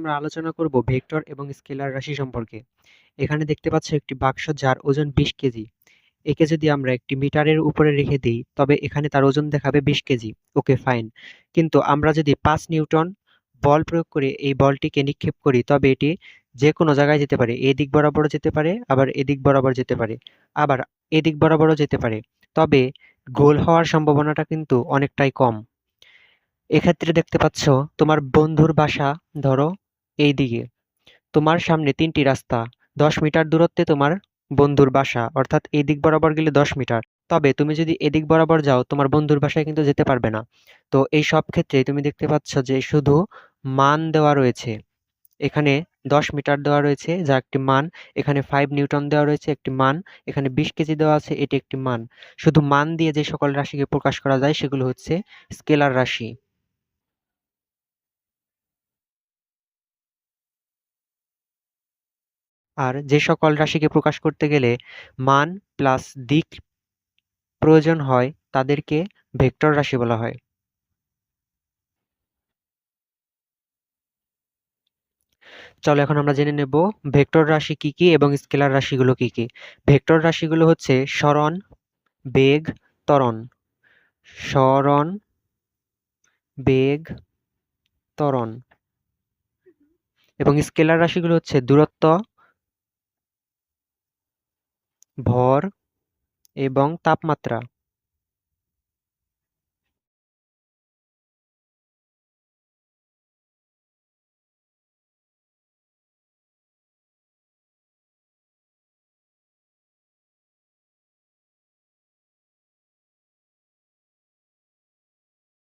আমরা আলোচনা করব ভেক্টর এবং স্কেলার রাশি সম্পর্কে। এখানে দেখতে পাচ্ছ একটি বাক্স যার ওজন 20 কেজি। একে যদি আমরা একটি মিটারের উপরে রেখে দিই তবে এখানে তার ওজন দেখাবে 20 কেজি। ওকে, ফাইন। কিন্তু আমরা যদি 5 নিউটন বল প্রয়োগ করে এই বলটিকে নিক্ষেপ করি তবে এটি যে কোনো জায়গায় যেতে পারে। এদিক বরাবরও যেতে পারে, আবার এদিক বরাবর যেতে পারে, আবার এদিক বরাবরও যেতে পারে। তবে গোল হওয়ার সম্ভাবনাটা কিন্তু অনেকটাই কম। এক্ষেত্রে দেখতে পাচ্ছ তোমার বন্ধুর বাসা ধরো এই দিকে। তোমার সামনে 3টি রাস্তা। 10 মিটার দূরত্বে তোমার বন্ধুর বাসা, অর্থাৎ এই দিক বরাবর গেলে 10 মিটার। তবে তুমি যদি এদিক বরাবর যাও তোমার বন্ধুর বাসায় কিন্তু যেতে পারবে না। তো এই সব ক্ষেত্রে তুমি দেখতে পাচ্ছ যে শুধু মান দেওয়া রয়েছে। এখানে 10 মিটার দেওয়া রয়েছে যা একটি মান, এখানে 5 নিউটন দেওয়া রয়েছে একটি মান, এখানে 20 কেজি দেওয়া আছে এটি একটি মান। শুধু মান দিয়ে যে সকল রাশিকে প্রকাশ করা যায় সেগুলো হচ্ছে স্কেলার রাশি। আর যে সকল রাশিকে প্রকাশ করতে গেলে মান প্লাস দিক প্রয়োজন হয় তাদেরকে ভেক্টর রাশি বলা হয়। চলো এখন আমরা জেনে নেব ভেক্টর রাশি কি কি এবং স্কেলার রাশিগুলো কি কি। ভেক্টর রাশিগুলো হচ্ছে সরণ, বেগ, ত্বরণ। সরণ, বেগ, ত্বরণ। এবং স্কেলার রাশিগুলো হচ্ছে দূরত্ব, ভর এবং তাপমাত্রা।